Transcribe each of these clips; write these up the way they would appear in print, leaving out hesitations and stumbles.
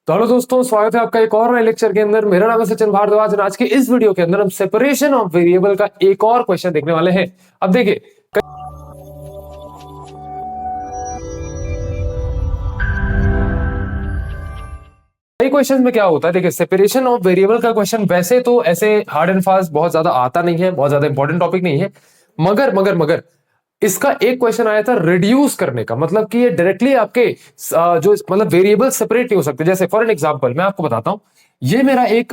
तो हेलो दोस्तों, स्वागत है आपका एक और नए लेक्चर के अंदर। मेरा नाम है सचिन भारद्वाज और आज के इस वीडियो के अंदर हम सेपरेशन ऑफ वेरिएबल का एक और क्वेश्चन देखने वाले हैं। अब देखिए, कई क्वेश्चन में क्या होता है, देखिए सेपरेशन ऑफ वेरिएबल का क्वेश्चन वैसे तो ऐसे हार्ड एंड फास्ट बहुत ज्यादा आता नहीं है, बहुत ज्यादा इंपॉर्टेंट टॉपिक नहीं है, मगर मगर मगर इसका एक क्वेश्चन आया था रिड्यूस करने का। मतलब कि ये डायरेक्टली आपके जो मतलब वेरिएबल सेपरेट नहीं हो सकते। जैसे फॉर एन एग्जांपल मैं आपको बताता हूं, ये मेरा एक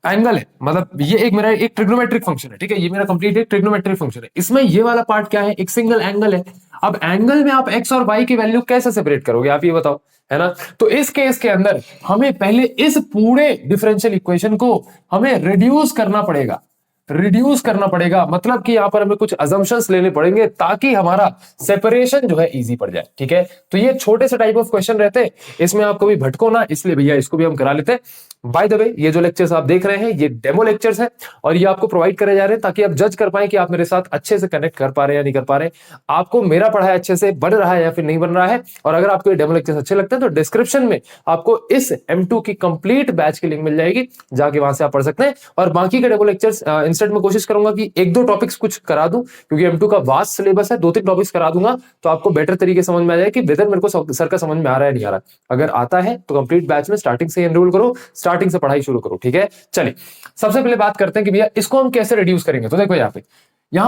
एंगल है, मतलब ये एक मेरा एक ट्रिग्नोमेट्रिक फंक्शन है, ठीक है। ये मेरा कंप्लीट एक ट्रिग्नोमेट्रिक फंक्शन है। इसमें ये वाला पार्ट क्या है, एक सिंगल एंगल है। अब एंगल में आप एक्स और वाई की वैल्यू कैसे सेपरेट करोगे, आप ये बताओ, है ना। तो इस केस के अंदर हमें पहले इस पूरे डिफरेंशियल इक्वेशन को हमें रिड्यूस करना पड़ेगा। रिड्यूस करना पड़ेगा मतलब कि यहां पर हमें कुछ अजम्पशंस लेने पड़ेंगे ताकि हमारा सेपरेशन जो है इजी पड़ जाए, ठीक है। तो ये छोटे से टाइप ऑफ क्वेश्चन रहते हैं, इसमें आप कभी भटको ना, इसलिए भैया इसको भी हम करा लेते हैं। बाय द वे, ये जो लेक्चर्स आप देख रहे हैं ये डेमो लेक्चर्स हैं और ये आपको प्रोवाइड करे जा रहे हैं ताकि आप जज कर पाए कि आप मेरे साथ अच्छे से कनेक्ट कर पा रहे हैं या नहीं कर पा रहे हैं, आपको मेरा पढ़ाया अच्छे से बन रहा है या फिर नहीं बन रहा है। और अगर आपको ये डेमो लेक्चर्स अच्छे लगते हैं तो डिस्क्रिप्शन में आपको इस M2 की कंप्लीट बैच की लिंक मिल जाएगी, जाके वहां से आप पढ़ सकते हैं। और बाकी के डेमो लेक्चर्स इंस्टेंट में कोशिश करूंगा कि एक दो टॉपिक्स कुछ करा दूं, क्योंकि M2 का वास्ट सिलेबस है, 2-3 टॉपिक्स करा दूंगा तो आपको बेटर तरीके समझ में आ जाए कि वेदर मेरे को सर का समझ में आ रहा है नहीं आ रहा। अगर आता है तो कंप्लीट बैच में स्टार्टिंग से एनरोल करो, स्टार्टिंग से पढ़ाई शुरू करो, ठीक है। चलिए सबसे पहले बात करते हैं कि भैया इसको हम कैसे रिड्यूस करेंगे। तो देखो यहाँ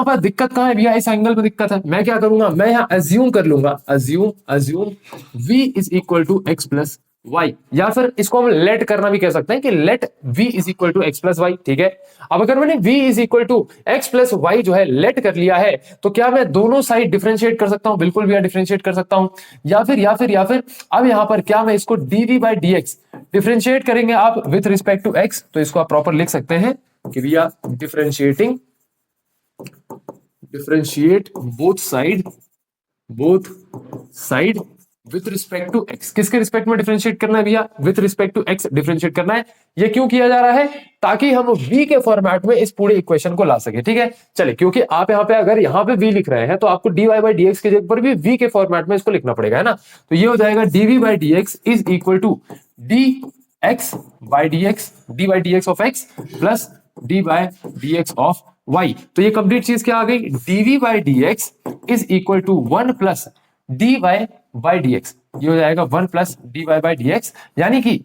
पर दिक्कत कहां है भैया, इस एंगल में दिक्कत है। मैं क्या करूंगा, मैं यहाँ अज्यूम कर लूंगा, assume v is equal to x plus y, या फिर इसको हम लेट करना भी कह सकते हैं कि let v is equal to x plus y, ठीक है। अब अगर मैंने v is equal to x plus y जो है लेट कर लिया है, तो क्या मैं दोनों साइड डिफरेंशिएट कर सकता हूं? बिल्कुल भैया डिफरेंशिएट कर सकता हूं। या फिर अब यहां पर क्या मैं इसको dv बाई dx डिफरेंशिएट करेंगे आप विथ रिस्पेक्ट टू x, तो इसको आप प्रॉपर लिख सकते हैं कि भैया differentiate both side with respect to x। किसके रिस्पेक्ट में डिफरेंशिएट करना है भैया? विथ रिस्पेक्ट टू x डिफरेंशिएट करना है। ये क्यों किया जा रहा है? ताकि हम v के फॉर्मेट में इस पूरे इक्वेशन को ला सके, ठीक है। चलिए, क्योंकि आप यहाँ पे अगर यहाँ पे v लिख रहे हैं तो आपको dy बाई dx की जगह पर भी v के फॉर्मेट में इसको लिखना पड़ेगा, है ना। तो ये हो जाएगा dv by dx is equal to dx by dx of x plus d by dx of y। तो ये कंप्लीट चीज क्या आ गई, dv by dx is equal to 1 plus dy by dx। ये हो जाएगा 1 प्लस dy बाई dx, यानी कि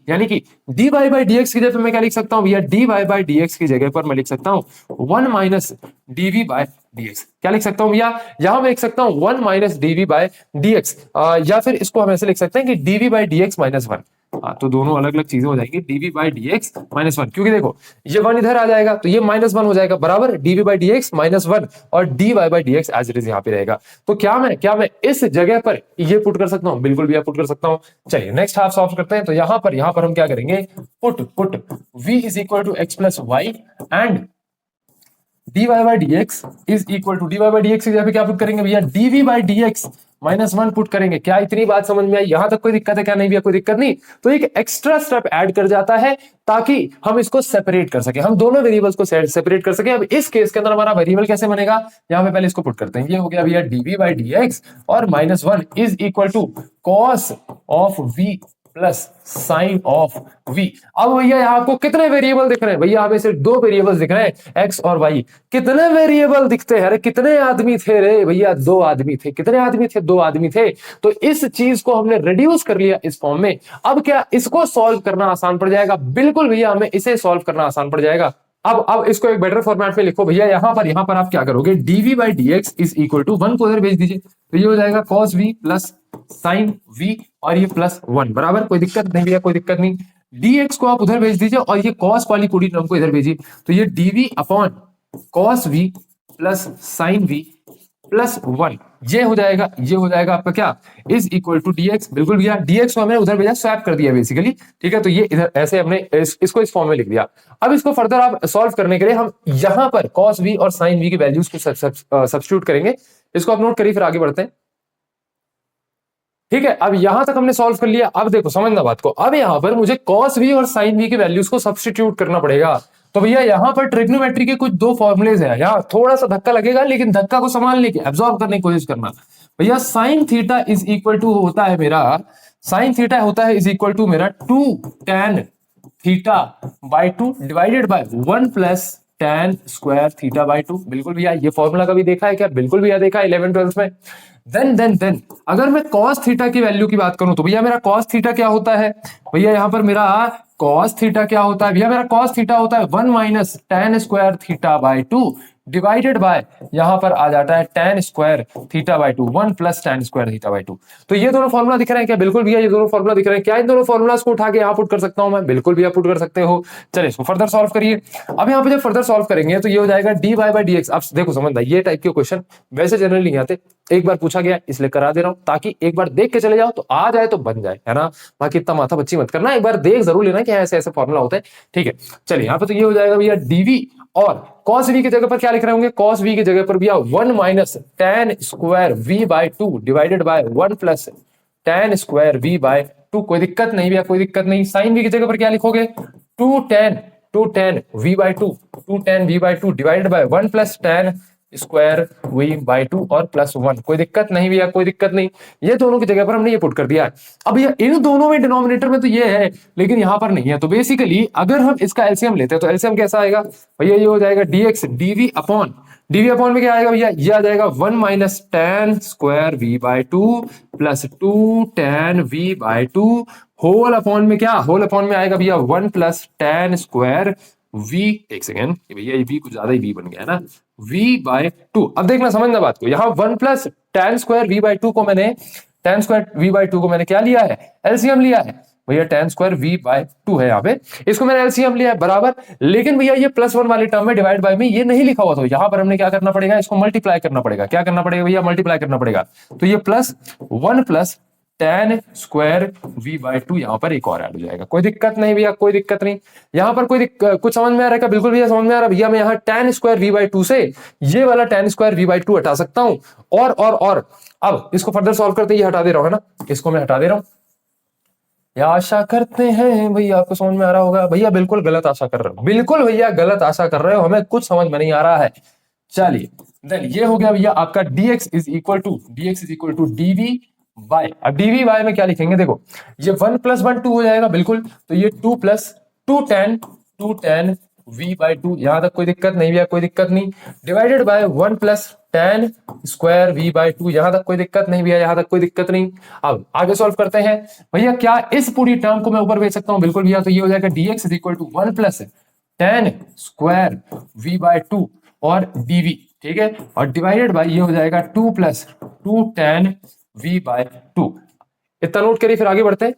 dy बाई dx की जगह पे मैं क्या लिख सकता हूं भैया, dy बाई dx की जगह पर मैं लिख सकता हूं 1 माइनस dv बाई dx। क्या लिख सकता हूं भैया, यहां मैं लिख सकता हूं 1 माइनस dv बाई dx, या फिर इसको हम ऐसे लिख सकते हैं कि dv बाई dx माइनस 1। तो दोनों अलग अलग चीजें हो जाएंगी, dv बाई dx माइनस 1, क्योंकि देखो ये 1 इधर आ जाएगा तो ये माइनस 1 हो जाएगा, बराबर dv बाई dx माइनस 1 और dy by dx as it is यहाँ पे रहेगा। तो क्या मैं इस जगह पर ये पुट कर सकता हूँ? बिल्कुल भी पुट कर सकता हूँ। चलिए नेक्स्ट हाफ सॉल्व करते हैं। तो यहाँ पर हम क्या करेंगे, put v is equal to x plus y and dy by dx is equal to dy by dx की जगह पे क्या पुट करेंगे भैया, dv by dx minus 1 put करेंगे। क्या इतनी बात समझ में आई? यहां तक कोई दिक्कत है क्या? नहीं भैया कोई दिक्कत नहीं। तो एक एक्स्ट्रा स्टेप ऐड कर जाता है ताकि हम इसको सेपरेट कर सके, हम दोनों वेरिएबल्स को सेपरेट कर सके। अब इस केस के अंदर हमारा वेरिएबल कैसे बनेगा, यहां पे पहले इसको पुट करते हैं। ये हो गया भैया dv बाई dx और minus 1 is equal to cos of v plus sine of v। अब भैया यहाँ आपको कितने वेरिएबल दिख रहे हैं? भैया हमें सिर्फ 2 वेरिएबल्स दिख रहे हैं, x और y। कितने वेरिएबल दिखते हैं? अरे कितने आदमी थे रे भैया? 2 आदमी थे। कितने आदमी थे? 2 आदमी थे। तो इस चीज को हमने रिड्यूस कर लिया इस फॉर्म में। अब क्या इसको सॉल्व करना आसान पड़ जाएगा? बिल्कुल भैया, हमें इसे सॉल्व करना आसान पड़ जाएगा। अब इसको एक बेटर फॉर्मेट में लिखो भैया। यहां पर आप क्या करोगे, dv by dx is equal to 1 को इधर भेज दीजिए, तो ये हो जाएगा cos v plus sign v और ये प्लस 1, बराबर। कोई दिक्कत नहीं भैया, कोई दिक्कत नहीं। dx को आप उधर भेज दीजिए और ये cos वाली पूरी टर्म को इधर भेजिए, तो ये dv upon cos v plus sign v plus 1, ये हो जाएगा आपका क्या, इज इक्वल टू dx। बिल्कुल भैया, dx को हमने उधर भेजा, स्वैप कर दिया बेसिकली, ठीक है। तो ये इधर ऐसे हमने इसको इस फॉर्म में लिख दिया। अब इसको फर्दर आप सॉल्व करने के लिए हम यहां पर cos v और sin v की वैल्यूज को सब्स्टिट्यूट करेंगे। इसको आप नोट करिए, फिर आगे बढ़ते हैं, ठीक है। अब यहां तक हमने सॉल्व कर लिया। अब देखो समझना बात को, अब यहां पर मुझे cos v और sin v की वैल्यूज को सब्स्टिट्यूट करना पड़ेगा। तो भैया यहां पर ट्रिग्नोमेट्री के कुछ 2 फॉर्मूलेज हैं, यहाँ थोड़ा सा धक्का लगेगा, लेकिन धक्का को संभालने की, एब्जॉर्ब करने की कोशिश करना। भैया sine theta is equal to होता है मेरा साइन थीटा होता है इज इक्वल टू मेरा 2 tan theta by 2 divided by 1 plus tan square theta by 2। बिल्कुल भैया, ये फॉर्मूला कभी देखा है क्या? बिल्कुल भैया देखा है 11th 12th में। देन अगर मैं cos थीटा की वैल्यू की बात करूं तो भैया मेरा cos थीटा क्या होता है? भैया यहां पर मेरा cos थीटा क्या होता है? भैया मेरा cos थीटा होता है 1 minus tan square theta by 2 divided bye यहां पर आ जाता है tan square theta by 2 1 plus tan square theta by 2। तो ये दोनों फॉर्मूला दिख रहे हैं क्या? बिल्कुल भैया ये दोनों फॉर्मूला दिख रहे हैं। क्या इन दोनों फॉर्मूलाज को उठा के यहां पुट कर सकता हूं मैं? बिल्कुल भैया पुट कर सकते हो। चलिए इसको फर्दर सॉल्व करिए। अब यहां पे जब फर्दर सॉल्व करेंगे तो ये हो जाएगा dy बाई dx। अब देखो समझना, ये टाइप के क्वेश्चन वैसे जनरली नहीं आते, एक बार पूछा गया इसलिए करा दे रहा हूं, ताकि एक बार देख के चले जाओ तो आ जाए तो बन जाए, है ना। बाकी इतना माथा बच्ची मत करना, एक बार देख जरूर लेना कि ऐसे ऐसे फॉर्मूला होते हैं, ठीक है। चलिए यहाँ पे तो ये हो जाएगा भैया dv, और cos v की जगह पर क्या लिख रहे होंगे? cos v की जगह पर भैया 1 minus tan square v by 2 divided by 1 plus tan square v by 2। कोई दिक्कत नहीं भैया, कोई दिक्कत नहीं। sin v की जगह पर क्या लिखोगे? 2 tan v by 2 2 tan v by 2 divided by 1 plus tan square v by 2 और प्लस 1। कोई दिक्कत नहीं भैया, कोई दिक्कत नहीं। ये दोनों की जगह पर हमने ये पुट कर दिया है। अब ये इन दोनों में डिनोमिनेटर में तो ये है, लेकिन यहां पर नहीं है। तो बेसिकली अगर हम इसका एलसीएम लेते हैं तो एलसीएम कैसा आएगा भैया? ये हो जाएगा dx dv अपॉन में क्या आएगा भैया? ये आ जाएगा 1 minus tan square v by 2 plus 2 tan v by 2 whole upon में क्या? होल अपॉन में आएगा भैया 1 प्लस tan स्क्वायर v, एक सेकेंड भैया ये v कुछ ज्यादा ही v बन गया है ना, v बाय 2। अब देखना समझना बात को, यहाँ 1 plus tan square v by 2 को मैंने tan स्क्वायर v बाई 2 को मैंने क्या लिया है? एलसीएम लिया है भैया। tan स्क्वायर v बाय 2 है यहाँ पे, इसको मैंने एलसीएम लिया है बराबर। लेकिन भैया ये प्लस 1 वाली टर्म में डिवाइड बाय में ये नहीं लिखा हुआ, तो यहाँ पर हमने क्या करना पड़ेगा? इसको मल्टीप्लाई करना पड़ेगा। क्या करना पड़ेगा भैया? मल्टीप्लाई करना पड़ेगा। तो ये plus 1 plus tan square v by 2 यहां पर एक और ऐड हो जाएगा। कोई दिक्कत नहीं भैया, कोई दिक्कत नहीं। यहां पर कुछ समझ में आ रहा है क्या? बिल्कुल भैया समझ में आ रहा है। भैया मैं यहां tan स्क्वायर v बाई 2 से ये वाला tan स्क्वायर v बाई 2 हटा सकता हूं, और अब इसको फर्दर सॉल्व करते ये हटा दे रहा हूं, है ना, इसको मैं हटा दे रहा हूं। या आशा करते हैं भैया आपको समझ में आ रहा होगा। भैया बिल्कुल गलत आशा कर रहे हो, बिल्कुल भैया गलत आशा कर रहे हो, हमें कुछ समझ में नहीं आ रहा है। चलिए देन ये हो गया भैया आपका dx is equal to dv by. अब dv बाय में क्या लिखेंगे? देखो ये 1 प्लस 1 2 हो जाएगा बिल्कुल, तो ये 2 प्लस 2 tan v बाई 2, यहां तक कोई दिक्कत नहीं भैया, कोई दिक्कत नहीं। Divided by 1 plus tan square v by 2, यहां तक कोई दिक्कत नहीं भैया, यहां तक कोई दिक्कत नहीं। अब आगे सॉल्व करते हैं भैया। क्या इस पूरी टर्म को मैं ऊपर भेज सकता हूं? बिल्कुल भैया। तो ये हो जाएगा dx is equal to 1 plus tan square v by 2 और dv, ठीक है, और डिवाइडेड बाय ये हो जाएगा 2 प्लस 2 tan v बाय 2। इतना नोट करिए, फिर आगे बढ़ते हैं।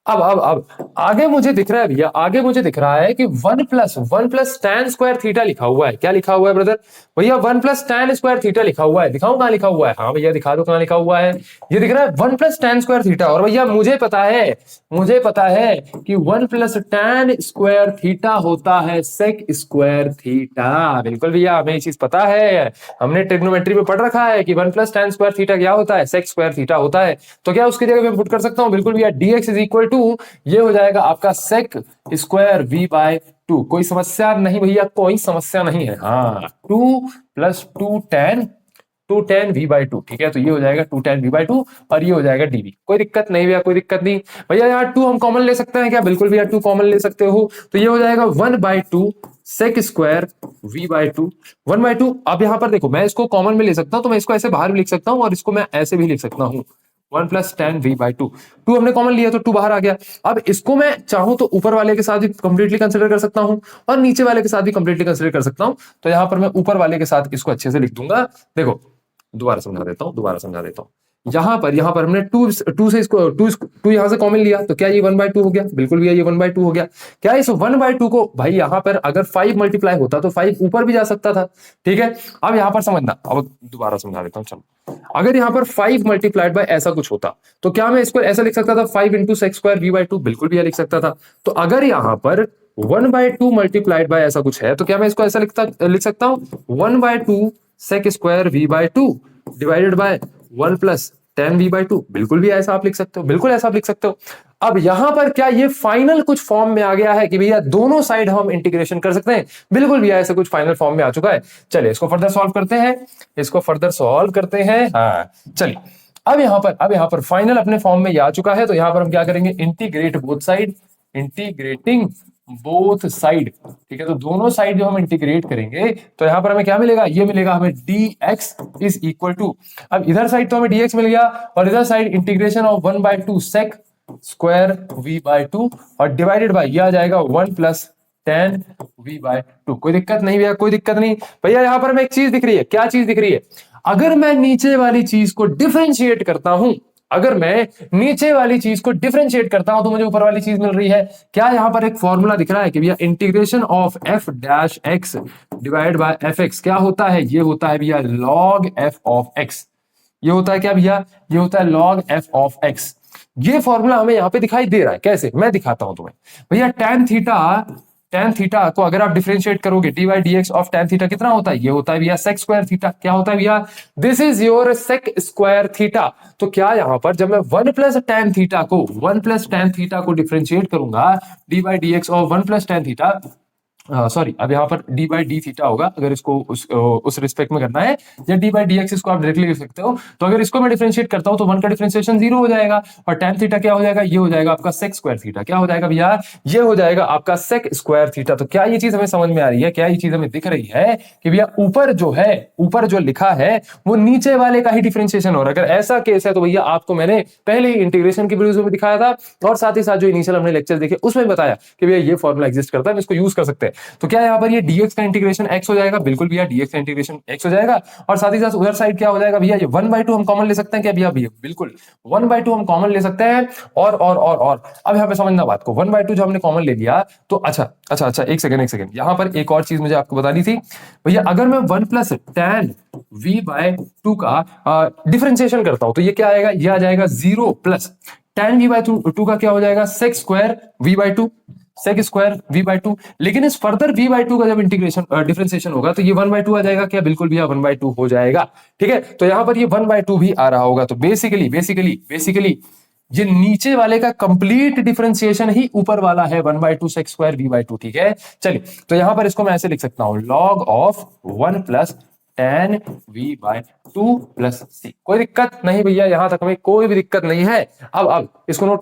अब आगे मुझे दिख रहा है भैया, आगे मुझे दिख रहा है कि 1 प्लस tan स्क्वायर थीटा लिखा हुआ है। क्या लिखा हुआ है ब्रदर? भैया 1 प्लस tan स्क्वायर थीटा लिखा हुआ है। दिखाऊं कहां लिखा हुआ है? हाँ भैया दिखा दो कहां लिखा हुआ है। ये दिख रहा है 1 प्लस tan स्क्वायर थीटा, और भैया मुझे पता है कि 1 प्लस tan स्क्वायर थीटा होता है सेक स्क्वायर थीटा। बिल्कुल भैया हमें ये चीज पता है, हमने ट्रिग्नोमेट्री में पढ़ रखा है कि 1 प्लस tan स्क्वायर थीटा क्या होता है? सेक स्क्वायर थीटा होता है। तो क्या उसकी जगह मैं पुट कर सकता हूं? बिल्कुल भैया, dx इज इक्वल टू ये हो जाएगा आपका सेक स्क्वायर v बाय 2। कोई समस्या नहीं भैया, कोई समस्या नहीं है। हाँ 2 प्लस 2 tan v बाई 2, ठीक है। तो ये हो जाएगा 2 tan v बाई 2 और ये हो जाएगा dv। कोई दिक्कत नहीं भैया, कोई दिक्कत नहीं भैया। यहाँ 2 हम कॉमन ले सकते हैं क्या? बिल्कुल भैया 2 कॉमन ले सकते हो। तो ये हो जाएगा 1 by 2 sec square v by 2 1 by 2। अब यहाँ पर देखो मैं इसको कॉमन में ले सकता हूँ, तो मैं इसको ऐसे बाहर भी लिख सकता हूँ और इसको मैं ऐसे भी लिख सकता हूँ 1 प्लस tan v बाई 2। 2 हमने कॉमन लिया तो 2 बाहर आ गया। अब इसको मैं चाहूं तो ऊपर वाले के साथ भी कंप्लीटली कंसीडर कर सकता हूं और नीचे वाले के साथ भी कंप्लीटली कंसीडर कर सकता हूं। तो यहां पर मैं ऊपर वाले के साथ इसको अच्छे से लिख दूंगा। देखो दोबारा समझा देता हूं। यहां पर हमने 2 से इसको 2 यहां से कॉमन लिया, तो क्या ये 1 बाई 2 हो गया? बिल्कुल भैया ये 1 बाई 2 हो गया। क्या इस 1 बाई 2 को भाई यहां पर अगर 5 मल्टीप्लाई होता तो 5 ऊपर भी जा सकता था, ठीक है। अब यहां पर समझना, अब दोबारा समझा देता हूं। चलो अगर यहां पर 5 मल्टीप्लाइड बाय ऐसा कुछ होता तो क्या मैं इसको ऐसा लिख सकता था 5 into sec square v by 2? बिल्कुल भैया लिख सकता था। तो अगर यहां पर 1 बाई 2 मल्टीप्लाइड बाय ऐसा कुछ है तो क्या मैं इसको ऐसा लिख सकता हूं 1 by 2 sec square v by 2 divided by 1 plus tan v by 2? बिल्कुल भी ऐसा आप लिख सकते हो, बिल्कुल ऐसा आप लिख सकते हो। अब यहां पर क्या ये फाइनल कुछ फॉर्म में आ गया है कि भैया दोनों साइड हम इंटीग्रेशन कर सकते हैं? बिल्कुल भैया ऐसा कुछ फाइनल फॉर्म में आ चुका है। चलिए इसको फर्दर सॉल्व करते हैं, हाँ चलिए। अब यहाँ पर फाइनल अपने फॉर्म में ये आ चुका है, तो यहाँ पर हम क्या करेंगे, integrate both side, integrating both side, ठीक है। तो दोनों साइड जो हम इंटीग्रेट करेंगे तो यहाँ पर हमें क्या मिलेगा, ये मिलेगा हमें dx इज इक्वल टू, अब इधर साइड तो हमें dx मिल गया और इधर side integration of 1/2 sec square v/2 और डिवाइडेड बाय ये आ जाएगा 1 प्लस tan v/2। कोई दिक्कत नहीं भैया, कोई दिक्कत नहीं भैया। यहां पर हमें एक चीज दिख रही है, क्या चीज दिख रही है, अगर मैं नीचे वाली चीज को डिफरेंशिएट करता हूं, अगर मैं नीचे वाली चीज को डिफरेंशिएट करता हूं तो मुझे ऊपर वाली चीज मिल रही है। क्या यहां पर एक फॉर्मूला दिख रहा है कि भैया integration of f dash x divide by fx क्या होता है, ये होता है भैया log f ऑफ x। ये होता है क्या भैया, ये होता है log f ऑफ x। ये फॉर्मूला हमें यहां पे दिखाई दे रहा है, कैसे मैं दिखाता हूं तुम्हें भैया। tan थीटा को अगर आप डिफरेंशिएट करोगे dy dx of tan theta कितना होता है, ये होता है भैया sec स्क्वायर थीटा। क्या होता है भैया, this is your sec square theta. तो क्या यहां पर जब मैं 1 प्लस tan थीटा को डिफरेंशिएट करूंगा dy dx of 1 plus tan theta, sorry अब यहाँ पर डी बाई डी थीटा होगा, अगर इसको उस रिस्पेक्ट में करना है, या डी बाई डी एक्स इसको आप डायरेक्टली लिख सकते हो। तो अगर इसको मैं डिफरेंशिएट करता हूं तो 1 का डिफरेंशिएशन 0 हो जाएगा और tan थीटा क्या हो जाएगा, ये हो जाएगा आपका sec स्क्वायर थीटा। क्या हो जाएगा भैया, ये हो जाएगा आपका sec स्क्वायर थीटा। तो क्या ये चीज हमें समझ में आ रही है, क्या ये चीज हमें दिख रही है कि भैया ऊपर जो है, ऊपर जो लिखा है वो नीचे वाले का ही डिफरेंशिएशन हो रहा है। अगर ऐसा केस है तो भैया आपको मैंने पहले ही इंटीग्रेशन की वीडियोस में दिखाया था और साथ ही साथ जो इनिशियल हमने लेक्चर देखे उसमें बताया कि भैया ये फॉर्मूला एग्जिस्ट करता है, इसको यूज कर सकते हैं। तो क्या यहाँ पर ये dx का इंटीग्रेशन x हो जाएगा, बिल्कुल भैया dx का इंटीग्रेशन x हो जाएगा और साथ ही साथ उधर साइड क्या हो जाएगा भैया, ये 1/2 हम कॉमन ले सकते हैं क्या भैया, भैया बिल्कुल 1/2 हम कॉमन ले सकते हैं। और अब यहाँ पे समझना बात को, 1/2 जो हमने कॉमन ले लिया तो अच्छा एक सेकंड यहाँ पर एक और चीज मुझे आपको बतानी थी भैया। अगर मैं 1 प्लस tan v/2 का डिफरेंशिएशन करता हूं तो ये क्या आएगा, ये आ जाएगा 0 प्लस tan v/2 का क्या हो जाएगा, sec square v/2, sec square v/2। लेकिन इस फर्दर v/2 का जब इंटीग्रेशन डिफरेंशिएशन होगा तो ये 1/2 आ जाएगा क्या, बिल्कुल भैया 1/2 हो जाएगा, ठीक है। तो यहां पर ये 1/2 भी आ रहा होगा। तो बेसिकली ये नीचे वाले का कंप्लीट डिफरेंशिएशन ही ऊपर वाला है 1/2 sec स्क्वायर v/2, ठीक है। चलिए तो यहां पर इसको मैं ऐसे लिख सकता हूं, log of 1 plus tan v/2 plus c। कोई दिक्कत नहीं भैया, यहां तक हमें कोई भी दिक्कत नहीं है। अब इसको नोट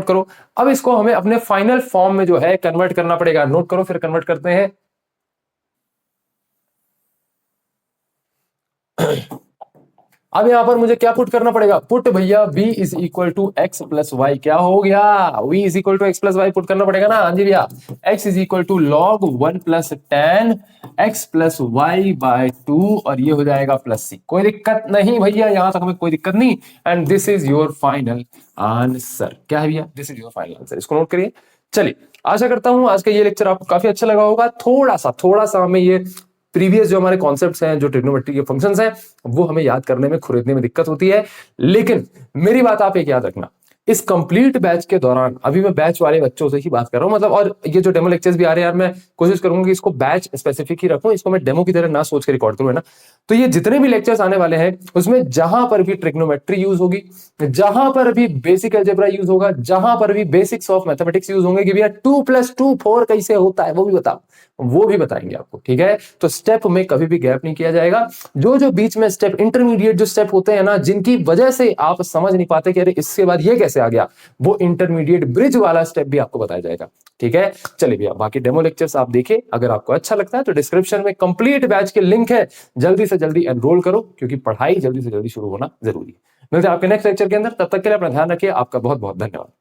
करो। अब इसको हमें अपने फाइनल फॉर्म में जो है कन्वर्ट करना पड़ेगा। नोट करो, फिर कन्वर्ट करते हैं। अब यहां पर मुझे क्या पुट करना पड़ेगा, पुट भैया v is equal to x plus y. क्या हो गया, v is equal to x plus y put करना पड़ेगा ना, हाँ जी भैया। x is equal to log 1 plus tan x plus y by 2 और ये हो जाएगा प्लस c। कोई दिक्कत नहीं भैया, यहां तक हमें कोई दिक्कत नहीं। And this is your final answer. क्या है भैया, this is your final answer, इसको नोट करिए। चलिए आशा करता हूं आज का ये लेक्चर आपको काफी अच्छा लगा होगा। थोड़ा सा हमें ये प्रीवियस जो हमारे कॉन्सेप्ट्स हैं, जो ट्रिग्नोमेट्री के फंक्शंस हैं, वो हमें याद करने में, खुरीदने में दिक्कत होती है। लेकिन मेरी बात आप एक याद रखना, इस कंप्लीट बैच के दौरान, अभी मैं बैच वाले बच्चों से ही बात कर रहा हूं, मतलब, और ये जो डेमो लेक्चर्स भी आ रहे हैं यार, मैं कोशिश करूंगा कि इसको बैच स्पेसिफिक ही रखूं, इसको मैं डेमो की तरह ना सोच के रिकॉर्ड करूं, है ना। तो ये जितने भी लेक्चर्स आने वाले हैं उसमें जहां पर भी ट्रिग्नोमेट्री यूज होगी, जहां पर भी बेसिक अलजेब्रा यूज होगा, जहां पर भी बेसिक्स ऑफ मैथमेटिक्स यूज होंगे कि भैया 2 + 2 4 कैसे होता है वो भी बताएंगे आपको, ठीक है। तो स्टेप में कभी भी गैप नहीं किया जाएगा। जो बीच में स्टेप, इंटरमीडिएट जो स्टेप होते हैं ना, जिनकी वजह से आप समझ नहीं पाते कि अरे इसके बाद ये कैसे आ गया, वो इंटरमीडिएट ब्रिज वाला स्टेप भी आपको बताया जाएगा, ठीक है। चलिए भैया, बाकी डेमो लेक्चर्स आप देखिए, अगर आपको अच्छा लगता है तो डिस्क्रिप्शन में कंप्लीट बैच के लिंक है, जल्दी से जल्दी एनरोल करो, क्योंकि पढ़ाई जल्दी से जल्दी शुरू होना जरूरी है। मिलते हैं आपके नेक्स्ट लेक्चर के अंदर, तब तक के लिए अपना ध्यान रखिए। आपका बहुत बहुत धन्यवाद।